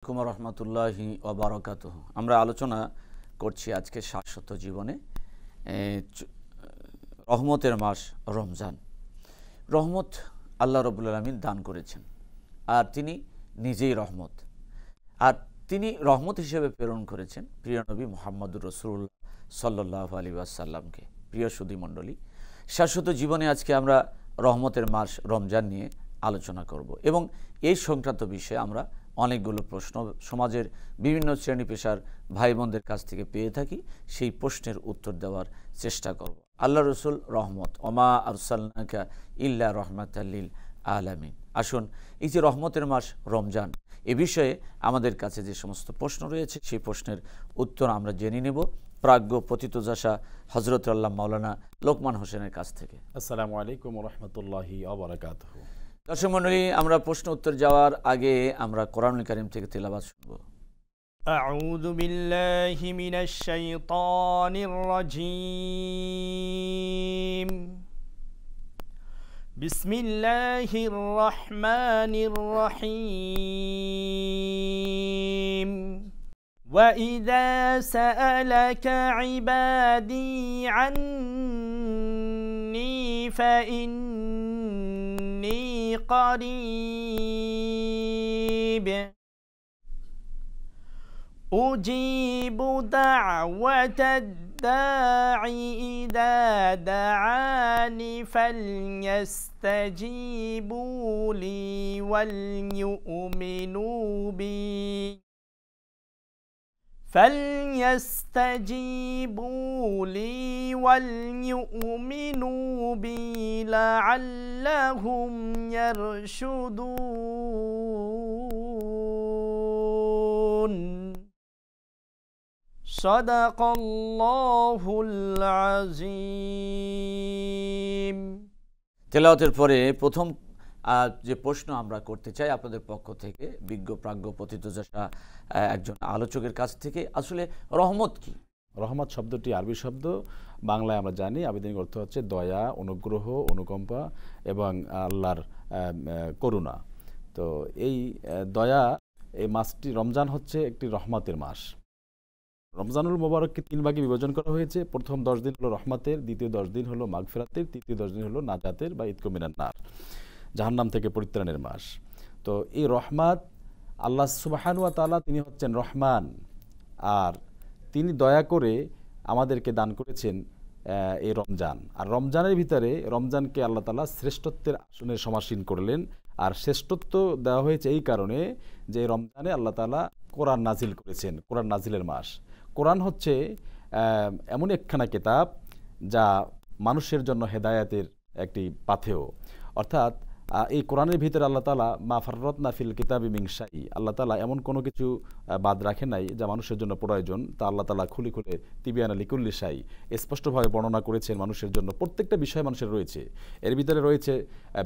কুমার রহমতুল্লাহি ওয়া বারাকাতুহু। আমরা আলোচনা করছি আজকে শাশ্বত জীবনে রহমতের মাস রমজান। রহমত আল্লাহ রাব্বুল আলামিন দান করেছেন, আর তিনি নিজেই রহমত, আর তিনি রহমত হিসেবে প্রেরণ করেছেন প্রিয় নবী মুহাম্মদুর রাসূলুল্লাহ সাল্লাল্লাহু আলাইহি ওয়াসাল্লামকে। প্রিয় সুধী মণ্ডলী, শাশ্বত জীবনে আজকে আমরা রহমতের মাস রমজান নিয়ে আলোচনা করব এবং এই সংক্রান্ত বিষয়ে আমরা অনেকগুলো প্রশ্ন সমাজের বিভিন্ন শ্রেণী পেশার ভাই বোনদের কাছ থেকে পেয়ে থাকি। সেই প্রশ্নের উত্তর দেওয়ার চেষ্টা করব। আল্লাহ রসুল রহমত, ওমা আরসালনাকা ইল্লা রহমাতাল লিল আলামিন। আসুন, এই যে রহমতের মাস রমজান, এ বিষয়ে আমাদের কাছে যে সমস্ত প্রশ্ন রয়েছে সেই প্রশ্নের উত্তর আমরা জেনে নেব প্রাজ্ঞ পতিতযশা হযরত আল্লাহ মাওলানা লোকমান হোসেনের কাছ থেকে। আসসালামু আলাইকুম ওয়া রাহমাতুল্লাহি ওয়া বারাকাতুহু। দর্শক মণ্ডলী, আমরা প্রশ্ন উত্তর যাওয়ার আগে আমরা কোরআনুল কারীম থেকে তিলাওয়াত শুনব। আউযু বিল্লাহি মিনাশ শাইতানির রাজীম। বিসমিল্লাহির রহমানির রহিম। وَإِذَا سَأَلَكَ عِبَادِي عَنِّي فَإِنِّي قَرِيبٌ أُجِيبُ دَعْوَةَ الدَّاعِ إِذَا دَعَانِ فَلْيَسْتَجِيبُوا لِي وَلْيُؤْمِنُوا بِي لعلهم يرشدون صدق الله العظيم। তেলাওয়াতের পরে প্রথম যে প্রশ্ন আমরা করতে চাই আপনাদের পক্ষ থেকে বিজ্ঞ প্রাজ্ঞ পতিতযশা একজন আলোচকের কাছ থেকে, আসলে রহমত কি? রহমত শব্দটি আরবি শব্দ, বাংলায় আমরা জানি আবিধানিক অর্থ হচ্ছে দয়া, অনুগ্রহ, অনুকম্পা এবং আল্লাহর করুণা। তো এই দয়া, এই মাসটি রমজান হচ্ছে একটি রহমতের মাস। রমজানুল মোবারককে 3 ভাগে বিভাজন করা হয়েছে। প্রথম 10 দিন হলো রহমতের, দ্বিতীয় 10 দিন হলো মাগফিরাতের, তৃতীয় 10 দিন হলো নাজাতের বা ইতকু মিনান নার, জাহান্নাম থেকে পরিত্রাণের মাস। তো এই রহমত, আল্লাহ সুবহানাহু ওয়া তাআলা তিনি হচ্ছেন রহমান, আর তিনি দয়া করে আমাদেরকে দান করেছেন এই রমজান। আর রমজানের ভিতরে রমজানকে আল্লাহ তাআলা শ্রেষ্ঠত্বের আসনে সমাসীন করলেন। আর শ্রেষ্ঠত্ব দেওয়া হয়েছে এই কারণে যে রমজানে আল্লাহ তাআলা কোরআন নাজিল করেছেন, কোরআন নাজিলের মাস। কোরআন হচ্ছে এমন একখানা কিতাব যা মানুষের জন্য হেদায়েতের একটি পাথেয়। অর্থাৎ এই কোরআনের ভিতরে আল্লাহ তাআলা মা ফাররাতনা ফিল কিতাবি মিন শাই, আল্লাহ তাআলা এমন কোনো কিছু বাদ রাখে নাই যা মানুষের জন্য প্রয়োজন, তা আল্লাহ তাআলা খুলে খুলে তিবিয়ানা লিকুল্লি শাই স্পষ্টভাবে বর্ণনা করেছেন। মানুষের জন্য প্রত্যেকটা বিষয় মানুষের রয়েছে। এর ভিতরে রয়েছে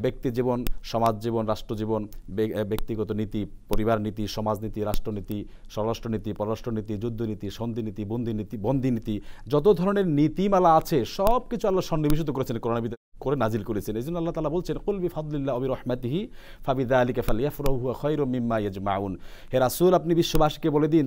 ব্যক্তি জীবন, সমাজ জীবন, রাষ্ট্রজীবন, ব্যক্তিগত নীতি, পরিবার নীতি, সমাজনীতি, রাষ্ট্রনীতি, স্বরাষ্ট্রনীতি, পররাষ্ট্রনীতি, যুদ্ধনীতি, সন্ধিনীতি, বন্দিনীতি, যত ধরনের নীতিমালা আছে সব কিছু আল্লাহ সন্নিবেশিত করেছেন, কোরআনের ভিতরে করে নাজিল করেছেন। এই জন্য আল্লাহ তাআলা বলছেন, কুল বিফাদলিল্লাহি ওয়া বিরহমাতিহি ফাবিযালিকা ফালইফরাহু হুয়া খায়রুম মিম্মা ইয়াজমাউন। হে রাসূল, আপনি বিশ্ববাসীকে বলে দিন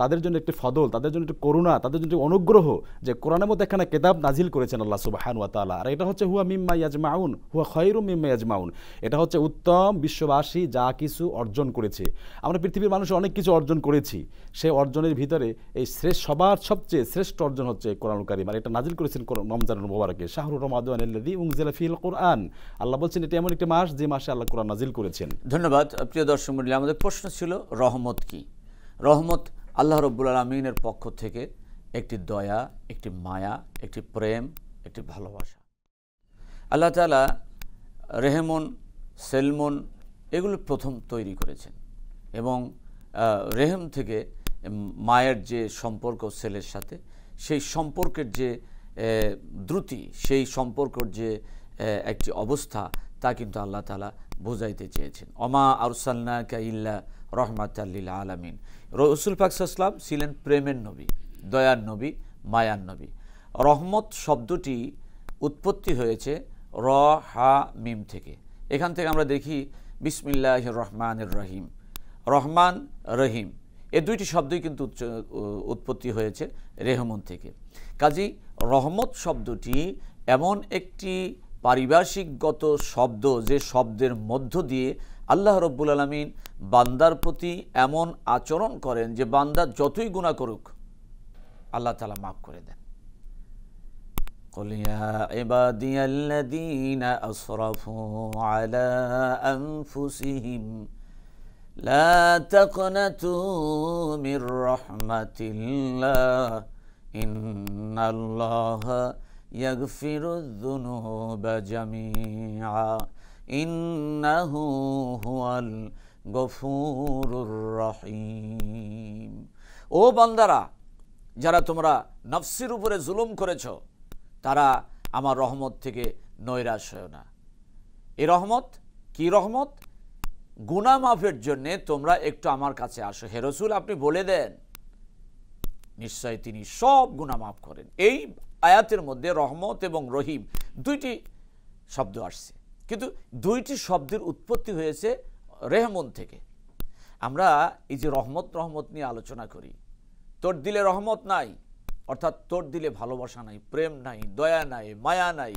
তাদের জন্য একটি ফদল, তাদের জন্য একটি করুণা, তাদের জন্য অনুগ্রহ যে কোরআনের মধ্যে একখানা কিতাব নাজিল করেছেন আল্লাহ সুবহানাহু ওয়া তাআলা। আর এটা হচ্ছে হুয়া মিম্মা ইয়াজমাউন, হুয়া খায়রুম মিম্মা ইয়াজমাউন। এটা হচ্ছে উত্তম, বিশ্ববাসী যা কিছু অর্জন করেছে। আমরা পৃথিবীর মানুষ অনেক কিছু অর্জন করেছি, সেই অর্জনের ভিতরে এই সবার সবচেয়ে শ্রেষ্ঠ অর্জন হচ্ছে কোরআনুল কারীম। আর এটা নাজিল করেছেন রমজানুল মুবারকে, শাহরুর রমাদানিল্লাযী উনজিলা ফীহিল কুরআন। আল্লাহ বলছেন এটা এমন একটি মাস যে মাসে আল্লাহ কোরআন নাজিল করেছেন। ধন্যবাদ। প্রিয় দর্শক মণ্ডলী, আমাদের প্রশ্ন ছিল রহমত কি? রহমত আল্লাহ রাব্বুল আলামিনের পক্ষ থেকে একটি দয়া, একটি মায়া, একটি প্রেম, একটি ভালোবাসা। আল্লাহ তাআলা রেহমন, সেলমন এগুলো প্রথম তৈরি করেছেন এবং রেহম থেকে মায়ের যে সম্পর্ক ছেলের সাথে, সেই সম্পর্কের যে দ্রুতি, সেই সম্পর্কের যে একটি অবস্থা, তা কিন্তু আল্লাহ তাআলা বোঝাইতে চেয়েছেন। ওমা আরসালনাকা ইল্লা রহমাতাল লিল আলামিন। রাসূল পাক সাল্লাল্লাহু আলাইহি ওয়াসাল্লাম ছিলেন প্রেমের নবী, দয়ার নবী, মায়ার নবী। রহমত শব্দটি উৎপত্তি হয়েছে র হা মিম থেকে। এখান থেকে আমরা দেখি বিসমিল্লাহির রহমানির রহিম। রহমান রহিম, এই দুইটি শব্দই কিন্তু উৎপত্তি হয়েছে রেহমত থেকে। কাজেই রহমত শব্দটি এমন একটি পারিভাষিকগত শব্দ, যে শব্দের মধ্য দিয়ে আল্লাহ রব্বুল আলামিন বান্দার প্রতি এমন আচরণ করেন যে বান্দা যতই গুনাহ করুক আল্লাহ তাআলা মাফ করে দেন। قل يا عبادي الذين أسرفوا على أنفسهم لا تقنطوا من رحمة الله إن الله يغفر الذنوب جميعا إنه هو الغفور الرحيم। ও বান্দারা, যারা তোমরা নফসের উপরে জুলুম করেছো তারা আমার রহমত থেকে নৈরাশ হয় না। এই রহমত কি রহমত? গুনাহ মাফের জন্যে তোমরা একটু আমার কাছে আসো। হে রাসূল, আপনি বলে দেন, নিশ্চয় তিনি সব গুনাহ মাফ করেন। এই আয়াতের মধ্যে রহমত এবং রহিম দুইটি শব্দ আসছে, কিন্তু দুইটি শব্দের উৎপত্তি হয়েছে রেহমত থেকে। আমরা এই যে রহমত নিয়ে আলোচনা করি, তোর দিলে রহমত নাই, অর্থাৎ তোর দিলে ভালোবাসা নাই, প্রেম নাই, দয়া নাই, মায়া নাই,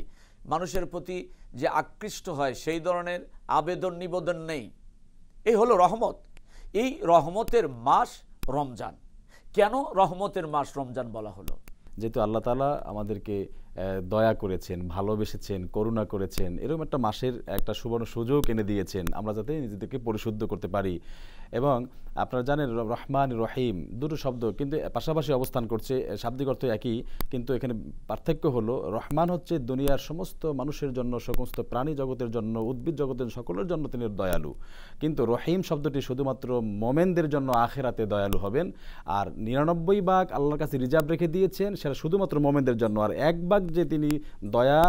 মানুষের প্রতি যে আকৃষ্ট হয় সেই ধরনের আবেদন নিবেদন নেই, এই হলো রহমত। এই রহমতের মাস রমজান। কেন রহমতের মাস রমজান বলা হলো? যেহেতু আল্লাহ তাআলা আমাদেরকে দয়া করেছেন, ভালোবেসেছেন, করুণা করেছেন, এরকম একটা মাসের একটা সুবর্ণ সুযোগ এনে দিয়েছেন আমরা যাতে নিজেদেরকে পরিশুদ্ধ করতে পারি। এবং আপনারা জানেন রহমান রহিম দুটো শব্দ কিন্তু পাশাপাশি অবস্থান করছে, শাব্দিক অর্থ একই, কিন্তু এখানে পার্থক্য হলো রহমান হচ্ছে দুনিয়ার সমস্ত মানুষের জন্য, সমস্ত প্রাণী জগতের জন্য, উদ্ভিদ জগতের সকলের জন্য তিনি দয়ালু, কিন্তু রহিম শব্দটি শুধুমাত্র মোমেনদের জন্য আখিরাতে দয়ালু হবেন। আর 99 ভাগ আল্লাহর কাছে রিজার্ভ রেখে দিয়েছেন, সেটা শুধুমাত্র মোমেনদের জন্য। আর 1 ভাগ যে তিনি দয়া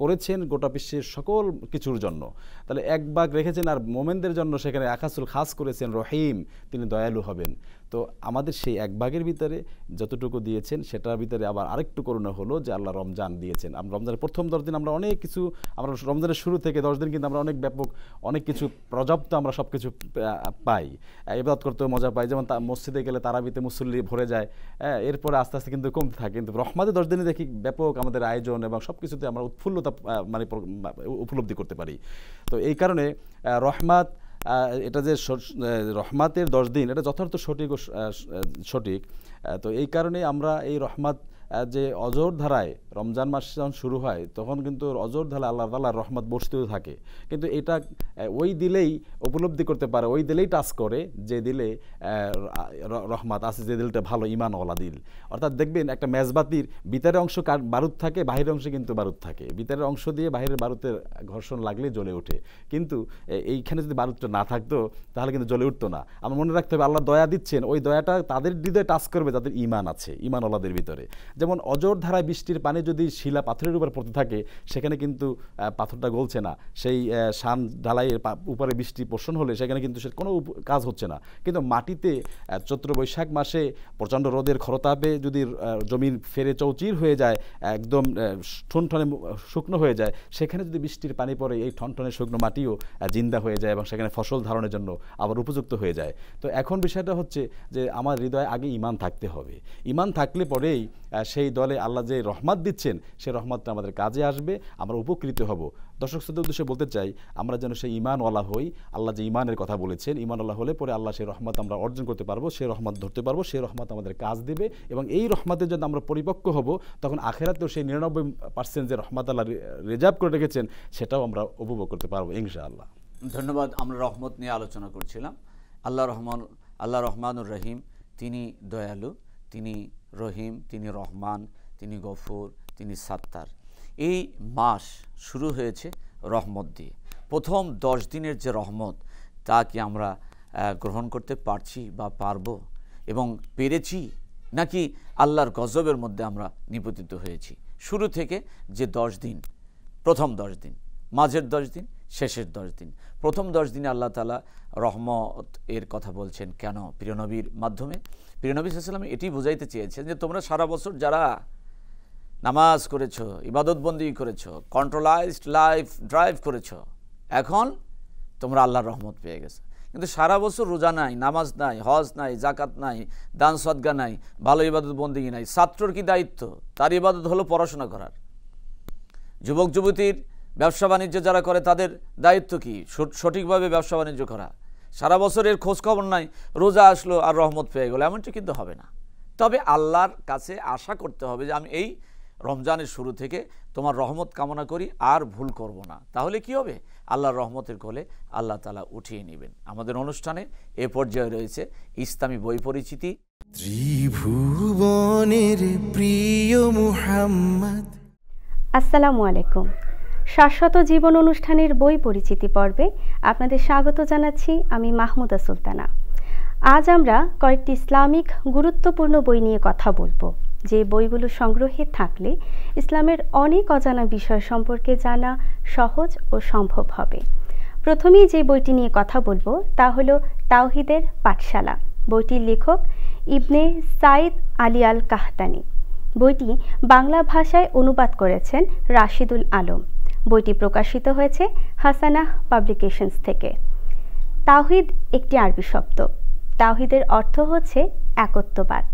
করেছেন গোটা বিশ্বের সকল কিছুর জন্য, তাহলে 1 ভাগ রেখেছেন আর মোমেনদের জন্য সেখানে আকাসুল খাস করেছেন রহিম, তিনি দয়ালু হবেন। তো আমাদের সেই 1 ভাগের ভিতরে যতটুকু দিয়েছেন সেটার ভিতরে আবার আরেকটু করুণা হলো যে আল্লাহ রমজান দিয়েছেন। আমরা রমজানের প্রথম 10 দিন আমরা অনেক কিছু, আমরা রমজানের শুরু থেকে 10 দিন কিন্তু আমরা অনেক ব্যাপক অনেক কিছু পর্যাপ্ত আমরা সব কিছু পাই, ইবাদত করতেও মজা পাই। যেমন মসজিদে গেলে তারাবিতে মুসল্লি ভরে যায়, এরপরে আস্তে আস্তে কিন্তু কমতে থাকে। কিন্তু রহমাতে 10 দিনে দেখি ব্যাপক আমাদের আয়োজন এবং সব কিছুতে আমরা উৎফুল্লতা মানে উপলব্ধি করতে পারি। তো এই কারণে রহমাত, এটা যে রহমাতের 10 দিন, এটা যথার্থ সঠিক। তো এই কারণে আমরা এই রহমাত যে অজর ধারায় রমজান মাস যখন শুরু হয় তখন কিন্তু অজর ধারায় আল্লাহ তাআলার রহমত বর্ষিত থাকে, কিন্তু এটা ওই দিলেই উপলব্ধি করতে পারে, ওই দিলেই টাচ করে যে দিলে রহমত আছে, যে দিলটা ভালো ঈমানওয়ালা দিল। অর্থাৎ দেখবেন একটা মেজবাতির ভিতরের অংশ বারুদ থাকে, বাহিরের অংশে কিন্তু বারুদ থাকে, ভিতরের অংশ দিয়ে বাহিরের বারুদের ঘর্ষণ লাগলে জ্বলে ওঠে, কিন্তু এইখানে যদি বারুদটা না থাকতো তাহলে কিন্তু জ্বলে উঠতো না। আমার মনে রাখতে হবে আল্লাহ দয়া দিচ্ছেন, ওই দয়াটা তাদের হৃদয়ে টাচ করবে যাদের ঈমান আছে, ঈমানওয়ালাদের ভিতরে। যেমন অজর ধারায় বৃষ্টির পানি যদি শিলা পাথরের উপর পড়তে থাকে সেখানে কিন্তু পাথরটা গলছে না, সেই শান ঢালাইয়ের উপরে বৃষ্টি বর্ষণ হলে সেখানে কিন্তু কোনো কাজ হচ্ছে না। কিন্তু মাটিতে চৈত্র বৈশাখ মাসে প্রচণ্ড রোদের খরতাপে যদি জমির ফেরে চৌচির হয়ে যায়, একদম ঠনঠনে শুকনো হয়ে যায়, সেখানে যদি বৃষ্টির পানি পড়ে এই ঠনঠনে শুকনো মাটিও জিন্দা হয়ে যায় এবং সেখানে ফসল ধারণের জন্য আবার উপযুক্ত হয়ে যায়। তো এখন বিষয়টা হচ্ছে যে আমার হৃদয়ে আগে ঈমান থাকতে হবে। ঈমান থাকলে পরেই সেই দলে আল্লাহ যে রহমত দিচ্ছেন সেই রহমতটা আমাদের কাজে আসবে, আমরা উপকৃত হব। দর্শক শ্রোতাদের উদ্দেশ্যে বলতে চাই আমরা যেন সেই ঈমানওয়ালা হই। আল্লাহ যে ঈমানের কথা বলেছেন, ঈমানওয়ালা হলে পরে আল্লাহ সেই রহমত আমরা অর্জন করতে পারবো, সেই রহমত ধরতে পারবো, সেই রহমত আমাদের কাজ দেবে এবং এই রহমতের জন্য আমরা পরিপক্ক হব, তখন আখিরাতেও সেই 99% যে রহমত আল্লাহ রিজার্ভ করে রেখেছেন সেটাও আমরা উপভোগ করতে পারবো ইনশাআল্লাহ। ধন্যবাদ। আমরা রহমত নিয়ে আলোচনা করছিলাম। আল্লাহ রহমানুর রহিম, তিনি দয়ালু, তিনি রহিম, তিনি রহমান, তিনি গফুর, তিনি সাত্তার। এই মাস শুরু হয়েছে রহমত দিয়ে। প্রথম 10 দিনের যে রহমত তা কি আমরা গ্রহণ করতে পারছি বা পারবো এবং পেরেছি, নাকি আল্লাহর গজবের মধ্যে আমরা নিপতিত হয়েছি? শুরু থেকে যে 10 দিন, প্রথম 10 দিন, মাঝের 10 দিন, শেষের 10 দিন। প্রথম 10 দিনে আল্লাহ তাআলা রহমত এর কথা বলছেন কেন? প্রিয় নবীর মাধ্যমে। প্রিয় নবী সাল্লাল্লাহু আলাইহি ওয়াসাল্লাম এটি বুঝাইতে চেয়েছেন যে তোমরা সারা বছর যারা নামাজ করেছো, ইবাদত বন্দেগী করেছো, কন্ট্রোলাইজড লাইফ ড্রাইভ করেছো, এখন তোমরা আল্লাহর রহমত পেয়ে গেছো। কিন্তু সারা বছর রোজা নাই, নামাজ নাই, হজ নাই, জাকাত নাই, দান সদকা নাই, ভালো ইবাদত বন্দেগী নাই। ছাত্রর কি দায়িত্ব? তার ইবাদত হলো পড়াশোনা করার। যুবক যুবতীর ব্যবসা বাণিজ্য যারা করে তাদের দায়িত্ব কি? সঠিকভাবে ব্যবসা বাণিজ্য করা। সারা বছরের খোঁজ খবর নাই, রোজা আসলো আর রহমত পেয়ে গেল, এমনটি কিন্তু হবে না। তবে আল্লাহর কাছে আশা করতে হবে যে আমি এই রমজানের শুরু থেকে তোমার রহমত কামনা করি আর ভুল করব না। তাহলে কি হবে? আল্লাহর রহমতের কোলে আল্লাহ তাআলা উঠিয়ে নেবেন। আমাদের অনুষ্ঠানে এ পর্যায়ে রয়েছে ইসলামী বই পরিচিতি। ত্রিভুবনের প্রিয় মুহাম্মদ। আসসালামু আলাইকুম। শাশ্বত জীবন অনুষ্ঠানের বই পরিচিতি পর্বে আপনাদের স্বাগত জানাচ্ছি আমি মাহমুদা সুলতানা। আজ আমরা কয়েকটি ইসলামিক গুরুত্বপূর্ণ বই নিয়ে কথা বলবো, যে বইগুলো সংগ্রহে থাকলে ইসলামের অনেক অজানা বিষয় সম্পর্কে জানা সহজ ও সম্ভব হবে। প্রথমেই যে বইটি নিয়ে কথা বলবো তা হলো তাওহীদের পাঠশালা। বইটির লেখক ইবনে সাইদ আলী আল কাহতানি। বইটি বাংলা ভাষায় অনুবাদ করেছেন রাশিদুল আলম। বইটি প্রকাশিত হয়েছে হাসানাহ পাবলিকেশনস থেকে। তাওহীদ একটি আরবি শব্দ। তাওহীদের অর্থ হচ্ছে একত্ববাদ।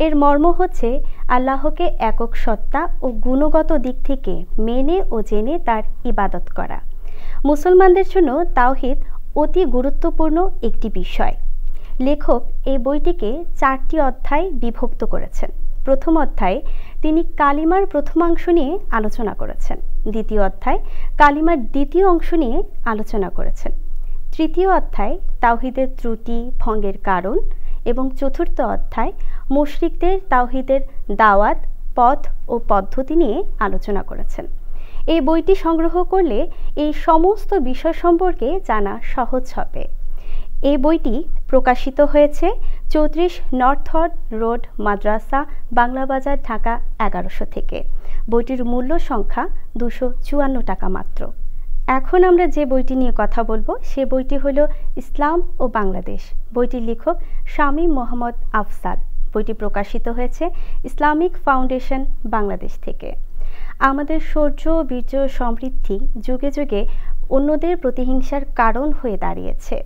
এর মর্ম হচ্ছে আল্লাহকে একক সত্তা ও গুণগত দিক থেকে মেনে ও জেনে তার ইবাদত করা। মুসলমানদের জন্য তাওহীদ অতি গুরুত্বপূর্ণ একটি বিষয়। লেখক এই বইটিকে 4টি অধ্যায়ে বিভক্ত করেছেন। প্রথম অধ্যায়ে তিনি কালিমার প্রথমাংশ নিয়ে আলোচনা করেছেন। দ্বিতীয় অধ্যায় কালিমার দ্বিতীয় অংশ নিয়ে আলোচনা করেছেন। তৃতীয় অধ্যায় তাওহীদের ত্রুটি ভঙ্গের কারণ এবং চতুর্থ অধ্যায় মুশরিকদের তাওহীদের দাওয়াত, পথ ও পদ্ধতি নিয়ে আলোচনা করেছেন। এই বইটি সংগ্রহ করলে এই সমস্ত বিষয় সম্পর্কে জানা সহজ হবে। এই বইটি প্রকাশিত হয়েছে 34 নর্থ রোড মাদ্রাসা, বাংলা বাজার, ঢাকা 1100 থেকে। বইটির মূল্য সংখ্যা 254 টাকা মাত্র। এখন আমরা যে বইটি নিয়ে কথা বলবো সে বইটি হলো ইসলাম ও বাংলাদেশ। বইটির লেখক শামীম মোহাম্মদ আফজাল। বইটি প্রকাশিত হয়েছে ইসলামিক ফাউন্ডেশন বাংলাদেশ থেকে। আমাদের শৌর্য, বীর্য, সমৃদ্ধি যুগে যুগে অন্যদের প্রতিহিংসার কারণ হয়ে দাঁড়িয়েছে।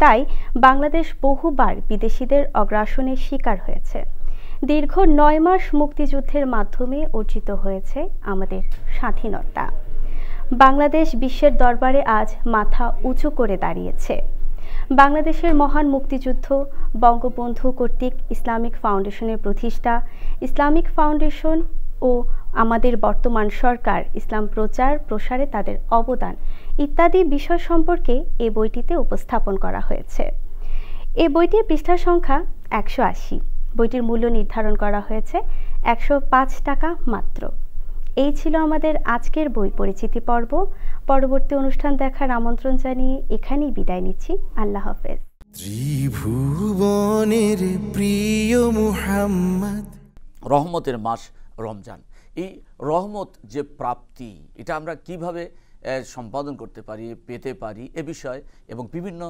তাই বাংলাদেশ বহুবার বিদেশিদের অগ্রাসনের শিকার হয়েছে। দীর্ঘ 9 মাস মুক্তিযুদ্ধের মাধ্যমে অর্জিত হয়েছে আমাদের স্বাধীনতা। বাংলাদেশ বিশ্বের দরবারে আজ মাথা উঁচু করে দাঁড়িয়েছে। বাংলাদেশের মহান মুক্তিযুদ্ধ, বঙ্গবন্ধু কর্তৃক ইসলামিক ফাউন্ডেশনের প্রতিষ্ঠা, ইসলামিক ফাউন্ডেশন ও আমাদের বর্তমান সরকার ইসলাম প্রচার প্রসারে তাদের অবদান ইত্যাদি বিষয় সম্পর্কে এই বইটিতে উপস্থাপন করা হয়েছে। এই বইটির পৃষ্ঠা সংখ্যা 180। বইটির মূল্য নির্ধারণ করা হয়েছে 105 টাকা মাত্র। এই ছিল আমাদের আজকের বই পরিচিতি পর্ব। পরবর্তী অনুষ্ঠান দেখার আমন্ত্রণ জানিয়ে এখানেই বিদায় নিচ্ছি। আল্লাহ হাফেজ। ত্রিভুবনের প্রিয় মুহাম্মদ। রহমতের মাস রমজান। এই রহমত যে প্রাপ্তি, এটা আমরা কিভাবে সম্পাদন করতে পারি, পেতে পারি, এ বিষয়ে এবং বিভিন্ন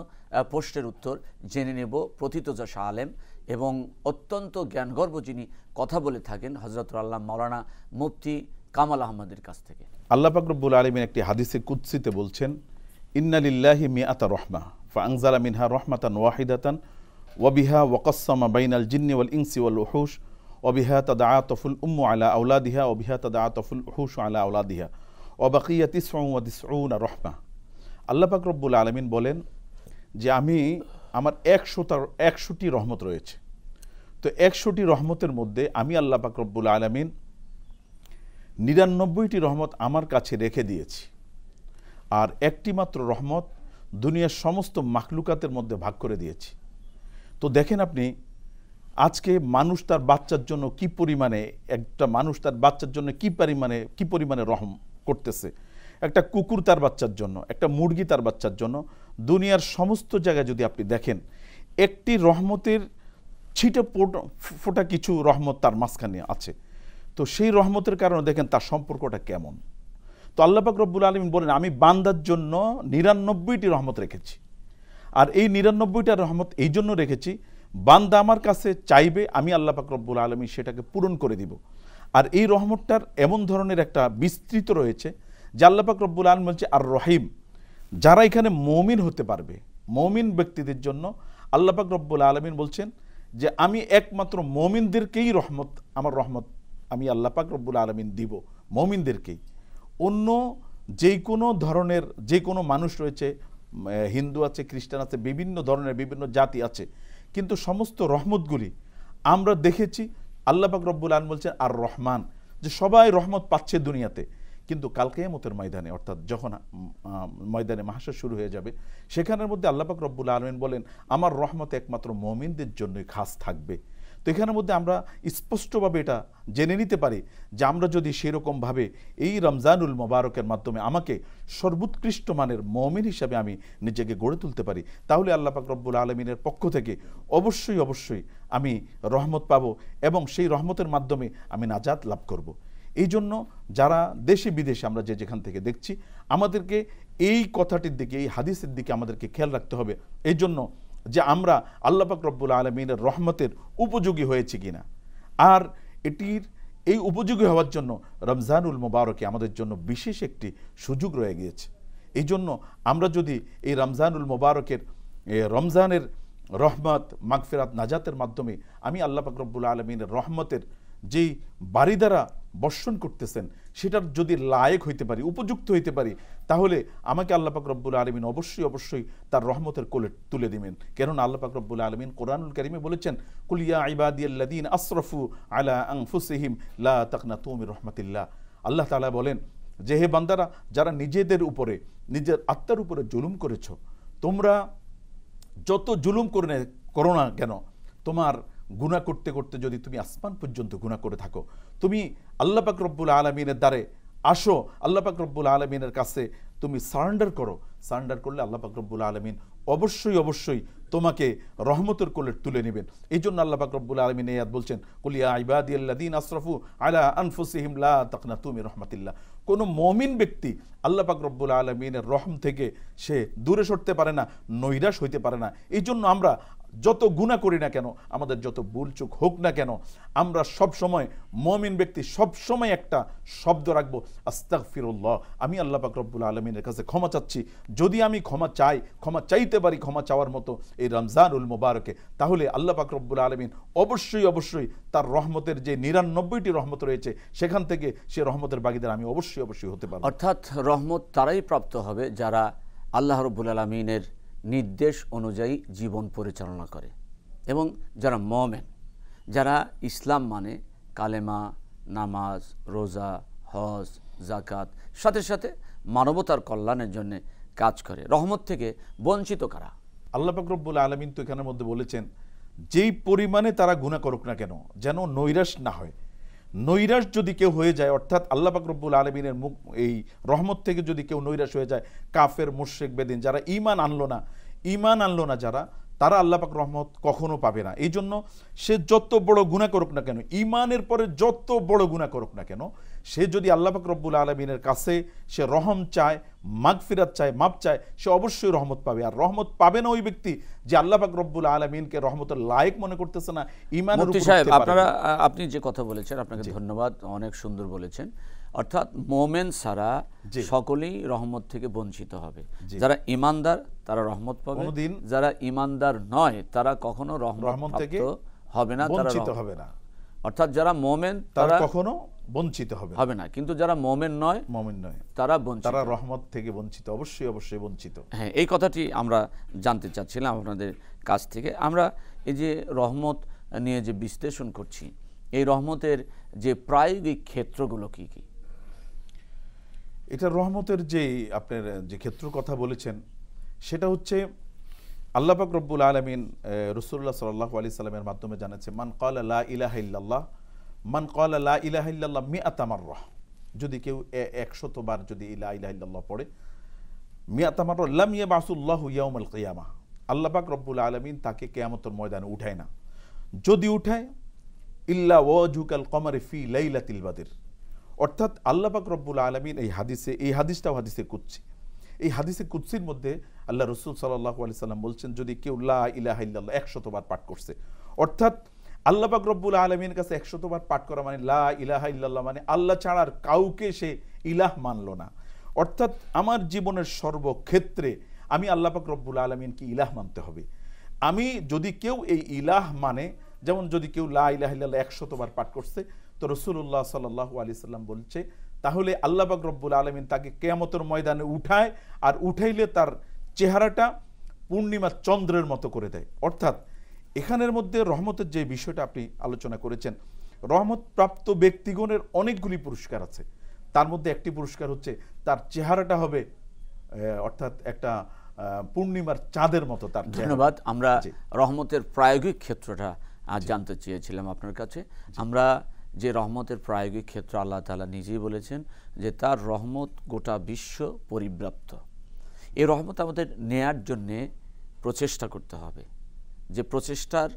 প্রশ্নের উত্তর জেনে নেব প্রথিতযশা আলেম এবং অত্যন্ত জ্ঞানগর্ভ যিনি কথা বলে থাকেন হযরত আল্লামা মাওলানা মুফতি কামাল আহমদের কাছ থেকে। আল্লাহ পাক রব্বুল আলামিন একটি হাদিসে কুদসিতে বলছেন, ইন্না লিল্লাহি মিআতা রাহমা ফাআনজালা মিনহা রাহমাতান ওয়াহিদাতান ওয়া বিহা ওয়াকাসসামা বাইনাল জিন্নি ওয়াল ইনসি ওয়াল উহুশ ওয়া বিহা তাদাআতাফুল উম্মু আলা আওলাদিহা ওয়া বিহা তাদাআতাফুল উহুশু আলা আওলাদিহা ওয়া বাকিয়া 99 রাহমা। আল্লাহ পাক রব্বুল আলামিন বলেন যে আমার 100টি রহমত রয়েছে। তো 100টি রহমতের মধ্যে আমি আল্লাহ পাক রব্বুল আলামিন 99টি রহমত আমার কাছে রেখে দিয়েছি, আর একটি মাত্র রহমত দুনিয়ার সমস্ত মাখলুকাতের মধ্যে ভাগ করে দিয়েছি। তো দেখেন আপনি, আজকে মানুষ তার বাচ্চার জন্য কি পরিমাণে, একটা মানুষ তার বাচ্চার জন্য কি পরিমাণে রহম করতেছে। একটা কুকুর তার বাচ্চার জন্য, একটা মুরগি তার বাচ্চার জন্য, দুনিয়ার সমস্ত জায়গায় যদি আপনি দেখেন একটি রহমতের ছিটে ফোটা কিছু রহমত তার মাঝখানে আছে। তো সেই রহমতের কারণে দেখেন তার সম্পর্কটা কেমন। তো আল্লাহ পাক রব্বুল আলামিন বলেন, আমি বান্দার জন্য 99টি রহমত রেখেছি, আর এই 99টা রহমত এই জন্য রেখেছি, বান্দা আমার কাছে চাইবে, আমি আল্লাহ পাক রব্বুল আলামিন সেটাকে পূরণ করে দিব। আর এই রহমতটার এমন ধরনের একটা বিস্তৃত রয়েছে যে আল্লাহ পাক রব্বুল আলামিন বলছে আর রহিম, যারা এখানে মুমিন হতে পারবে, মুমিন ব্যক্তিদের জন্য আল্লাহ পাক রব্বুল আলামিন বলছেন যে আমি একমাত্র মুমিনদেরকেই রহমত, আমার রহমত আমি আল্লাহ পাক রব্বুল আলামিন দিব মুমিনদেরকেই। অন্য যে কোনো ধরনের যে কোনো মানুষ রয়েছে, হিন্দু আছে, খ্রিস্টান আছে, বিভিন্ন ধরনের বিভিন্ন জাতি আছে, কিন্তু সমস্ত রহমতগুলি আমরা দেখেছি আল্লাহ পাক রব্বুল আলামিন বলছেন আর রহমান, যে সবাই রহমত পাচ্ছে দুনিয়াতে, কিন্তু কাল কিয়ামতের ময়দানে অর্থাৎ যখন ময়দানে মাহশর শুরু হয়ে যাবে সেখানের মধ্যে আল্লাহ পাক রব্বুল আলামিন বলেন আমার রহমত একমাত্র মুমিনদের জন্যই খাস থাকবে। তো এখানের মধ্যে আমরা স্পষ্টভাবে এটা জেনে নিতে পারি যে আমরা যদি সেরকমভাবে এই রমজানুল মোবারকের মাধ্যমে আমাকে সর্বোৎকৃষ্ট মানের মুমিন হিসাবে আমি নিজেকে গড়ে তুলতে পারি, তাহলে আল্লাহ পাক রব্বুল আলামিনের পক্ষ থেকে অবশ্যই অবশ্যই আমি রহমত পাবো এবং সেই রহমতের মাধ্যমে আমি নাজাত লাভ করব। এই জন্য যারা দেশে বিদেশে আমরা যে যেখান থেকে দেখছি, আমাদেরকে এই কথাটির দিকে, এই হাদিসের দিকে আমাদেরকে খেয়াল রাখতে হবে, এই জন্য যে আমরা আল্লাহ পাক রব্বুল আলামিনের রহমতের উপযোগী হয়েছি কিনা। আর এটির এই উপযোগী হওয়ার জন্য রমজানুল মোবারকে আমাদের জন্য বিশেষ একটি সুযোগ রয়ে গিয়েছে। এই জন্য আমরা যদি এই রমজানুল মোবারকের রমজানের রহমত, মাগফিরাত, নাজাতের মাধ্যমে আমি আল্লাহ পাক রব্বুল আলামিনের রহমতের যেই বাড়ি দ্বারা বর্ষণ করতেছেন সেটার যদি লায়েক হইতে পারি, উপযুক্ত হইতে পারি, তাহলে আমাকে আল্লাহ পাক রব্বুল আলামিন অবশ্যই অবশ্যই তার রহমতের কোলে তুলে দিবেন। কেননা আল্লাহ পাক রব্বুল আলামিন কোরআনুল কারীমে বলেছেন কুল ইয়া ইবাদিয়াল্লাযীনা আসরাফু আলা আনফুসিহিম লা তাকনাতু মির রাহমাতিল্লাহ। আল্লাহ তাআলা বলেন যে হে বান্দারা, যারা নিজেদের উপরে, নিজের আত্মার উপরে জুলুম করেছো, তোমরা যত জুলুম করো না কেন, তোমার গুনাহ করতে করতে যদি তুমি আসমান পর্যন্ত গুনাহ করে থাকো, তুমি আল্লাহ পাক রব্বুল আলামিনের দ্বারে আসো, আল্লাহ পাক রব্বুল আলামিনের কাছে তুমি সারেন্ডার করো। সারেন্ডার করলে আল্লাহ পাক রব্বুল আলামিন অবশ্যই অবশ্যই তোমাকে রহমতের কোলে তুলে নেবেন। এই জন্য আল্লাহ পাক রব্বুল আলামিন এই আয়াত বলছেন কুল ইয়া ইবাদিয়াল্লাযীনা আসরাফু আলা আনফুসিহিম লা তাকনাতু মির রাহমাতিল্লাহ। কোনো মুমিন ব্যক্তি আল্লাহ পাক রব্বুল আলামিনের রহম থেকে সে দূরে সরতে পারে না, নৈরাশ হইতে পারে না। এই জন্য আমরা যত গুনাহ করি না কেন, আমাদের যত ভুলচুক হোক না কেন, আমরা সব সময় মুমিন ব্যক্তি সব সময় একটা শব্দ রাখবো আস্তাগফিরুল্লাহ, আমি আল্লাহ পাক রব্বুল আলামিনের কাছে ক্ষমা চাচ্ছি। যদি আমি ক্ষমা চাই, ক্ষমা চাইতে পারি ক্ষমা চাওয়ার মতো এই রমজানুল মোবারকে, তাহলে আল্লাহ পাক রব্বুল আলামিন অবশ্যই অবশ্যই তার রহমতের যে 99টি রহমত রয়েছে সেখান থেকে সে রহমতের ভাগীদার আমি অবশ্যই অবশ্যই হতে পারবো। অর্থাৎ রহমত তারাই প্রাপ্ত হবে যারা আল্লাহ রাব্বুল আলামিনের নির্দেশ অনুযায়ী জীবন পরিচালনা করে এবং যারা মুমিন, যারা ইসলাম মানে কালেমা, নামাজ, রোজা, হজ, যাকাত, সাথে সাথে মানবতার কল্যাণের জন্য কাজ করে। রহমত থেকে বঞ্চিত কারা? আল্লাহ পাক রব্বুল আলামিন তো এখানের মধ্যে বলেছেন যেই পরিমাণে তারা গুনাহ করুক না কেন যেন নৈরাশ না হয়। নৈরাশ যদি কেউ হয়ে যায়, অর্থাৎ আল্লাহ পাক রব্বুল আলামিনের মুখ এই রহমত থেকে যদি কেউ নৈরাশ হয়ে যায়, কাফের, মুশরিক, বেদিন, যারা ঈমান আনলো না যারা, তারা আল্লাহ পাক রহমত কখনো পাবে না। এই জন্য সে যত বড় গুনাহ করুক না কেন, ঈমানের পরে যত বড় গুনাহ করুক না কেন, সে যদি আল্লাহ পাক রব্বুল আলামিনের কাছে সে রহম চায়, মাগফিরাত চায়, মাপ চায়, সে অবশ্যই রহমত পাবে। আর রহমত পাবে না ওই ব্যক্তি যে আল্লাহ পাক রব্বুল আলামিনকে রহমতের লায়েক মনে করতেছে না, ঈমানের উপর সাহেব আপনি যে কথা বলেছেন আপনাকে ধন্যবাদ, অনেক সুন্দর বলেছেন। অর্থাৎ মুমিন ছাড়া সকলেই রহমত থেকে বঞ্চিত হবে। যারা ঈমানদার তারা রহমত পাবে, যারা ঈমানদার নয় তারা কখনো রহমত থেকে হবে না, বঞ্চিত হবে না। অর্থাৎ যারা মুমিন তারা কখনো বঞ্চিত হবে না, কিন্তু যারা মুমিন নয় তারা রহমত থেকে বঞ্চিত, অবশ্যই অবশ্যই বঞ্চিত। হ্যাঁ, এই কথাটি আমরা জানতে চাচ্ছিলাম আপনাদের কাছ থেকে। আমরা এই যে রহমত নিয়ে যে বিশ্লেষণ করছি, এই রহমতের যে প্রায়োগিক ক্ষেত্রগুলো কি কি? এটা রহমতের যে আপনার যে ক্ষেত্র কথা বলেছেন সেটা হচ্ছে আল্লাহ পাক রব্বুল আলামিন রাসূলুল্লাহ সাল্লাল্লাহু আলাইহি সাল্লামের মাধ্যমে জানাচ্ছে মান ক্বালা লা ইলাহা ইল্লাল্লাহ মিআতা মাররা, যদি কেউ 100 বার যদি লা ইলাহা ইল্লাল্লাহ পড়ে, মিআতা মাররা লাম ইয়াবআসুল্লাহু ইয়াউমাল কিয়ামাহ, আল্লাহ পাক রব্বুল আলামিন তাকে কিয়ামতের ময়দানে উঠায় না। যদি উঠায় ইল্লা ওয়াজহুকাল কমারি ফি লাইলাতিল বাদর, অর্থাৎ আল্লাহ পাক রব্বুল আলামিন এই হাদিসটাও হাদিসে কুদসি, এই হাদিসে কুদসির মধ্যে আল্লাহ রাসূল সাল্লাল্লাহু আলাইহি সাল্লাম বলছেন যদি কেউ লা ইলাহা ইল্লাল্লাহ 100 বার পাঠ করছে, অর্থাৎ আল্লাহ পাক রব্বুল আলামিনের কাছে 100 বার পাঠ করা মানে লা ইলাহা ইল্লাল্লাহ মানে আল্লাহ ছাড়া আর কাউকে সে ইলাহ মানলো না। অর্থাৎ আমার জীবনের সর্বক্ষেত্রে আমি আল্লাহ পাক রব্বুল আলামিনকে ইলাহ মানতে হবে। আমি যদি কেউ এই ইলাহ মানে, যেমন যদি কেউ লা ইলাহা ইল্লাল্লাহ 100 বার পাঠ করছে, তো রাসূলুল্লাহ সাল্লাল্লাহু আলাইহি সাল্লাম বলছে তাহলে আল্লাহ পাক রব্বুল আলামিন তাকে কিয়ামতের ময়দানে উঠায়, আর উঠাইলে তার চেহারাটা পূর্ণিমা চন্দ্রের মতো করে দেয়। অর্থাৎ এখানের মধ্যে রহমতের যে বিষয়টা আপনি আলোচনা করেছেন, রহমত প্রাপ্ত ব্যক্তিগণের অনেকগুলি পুরস্কার আছে। তার মধ্যে একটি পুরস্কার হচ্ছে তার চেহারাটা হবে অর্থাৎ একটা পূর্ণিমার চাঁদের মতো তার। ধন্যবাদ। আমরা রহমতের প্রায়োগিক ক্ষেত্রটা আজ জানতে চেয়েছিলাম আপনার কাছে। আমরা যে রহমতের প্রায়োগিক ক্ষেত্র আল্লাহ তাআলা নিজেই বলেছেন যে তার রহমত গোটা বিশ্ব পরিব্যাপ্ত। এই রহমত আমাদের নেয়ার জন্যে প্রচেষ্টা করতে হবে, যে প্রচেষ্টার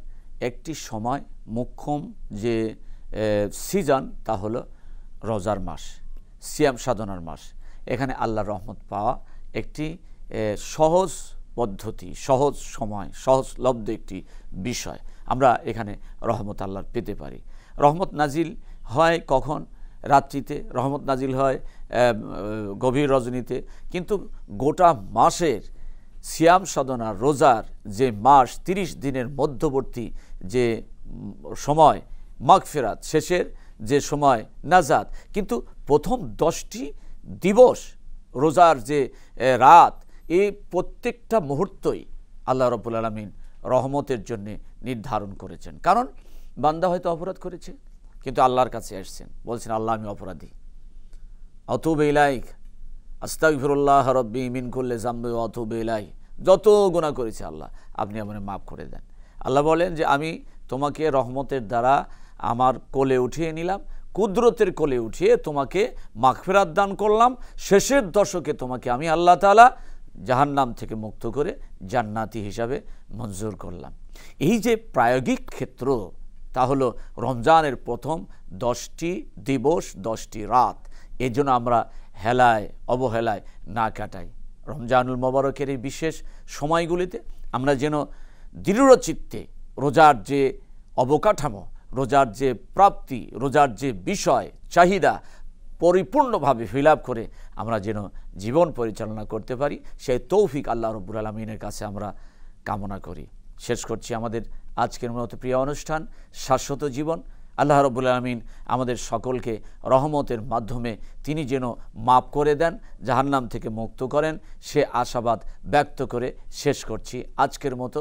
একটি সময় মোক্ষম যে সিজন তা হলো রোজার মাস, সিয়াম সাধনার মাস। এখানে আল্লাহর রহমত পাওয়া একটি সহজ পদ্ধতি, সহজ সময়, সহজলভ্য একটি বিষয়। আমরা এখানে রহমত আল্লাহর পেতে পারি। রহমত নাজিল হয় কখন? রাত্রিতে। রহমত নাজিল হয় গভীর রজনীতে। কিন্তু গোটা মাসের সিয়াম সাধনা রোজার যে মাস, 30 দিনের মধ্যবর্তী যে সময় মাগফিরাত, শেষের যে সময় নাজাত, কিন্তু প্রথম 10টি দিবস রোজার যে রাত, এই প্রত্যেকটা মুহূর্তই আল্লাহ রাব্বুল আলামিন রহমতের জন্য নির্ধারণ করেছেন। কারণ বান্দা হয়তো অপরাধ করেছে, কিন্তু আল্লাহর কাছে আসছেন, বলছেন আল্লাহ আমি অপরাধী, আতুবু ইলাইক আস্তাগফিরুল্লাহ রাব্বি মিন কুল্লি যামবি ওয়া আতুবু ইলাইহি, যত গুনাহ করেছি আল্লাহ আপনি আমাকে মাফ করে দেন। আল্লাহ বলেন যে আমি তোমাকে রহমতের দ্বারা আমার কোলে উঠিয়ে নিলাম, কুদরতের কোলে উঠিয়ে তোমাকে মাগফিরাত দান করলাম। শেষের দশকে তোমাকে আমি আল্লাহ তাআলা জাহান্নাম থেকে মুক্ত করে জান্নাতি হিসাবে মঞ্জুর করলাম। এই যে প্রায়োগিক ক্ষেত্র, তা হলো রমজানের প্রথম 10টি দিবস, 10টি রাত। এই জন্য আমরা হেলায় অবহেলায় না কাটাই। রমজানুল মোবারকের এই বিশেষ সময়গুলিতে আমরা যেন দৃঢ়চিত্তে রোজার যে অবকাঠামো, রোজার যে প্রাপ্তি, রোজার যে বিষয় চাহিদা পরিপূর্ণভাবে ফিল আপ করে আমরা যেন জীবন পরিচালনা করতে পারি, সেই তৌফিক আল্লাহ রাব্বুল আলামিনের কাছে আমরা কামনা করি। শেষ করছি আমাদের আজকের মতো প্রিয় অনুষ্ঠান শাশ্বত জীবন। আল্লাহ রাব্বুল আলামিন আমাদের সকলকে রহমতের মাধ্যমে তিনি যেন মাফ করে দেন, জাহান্নাম থেকে মুক্ত করেন, সে আশাবাদ ব্যক্ত করে শেষ করছি আজকের মতো।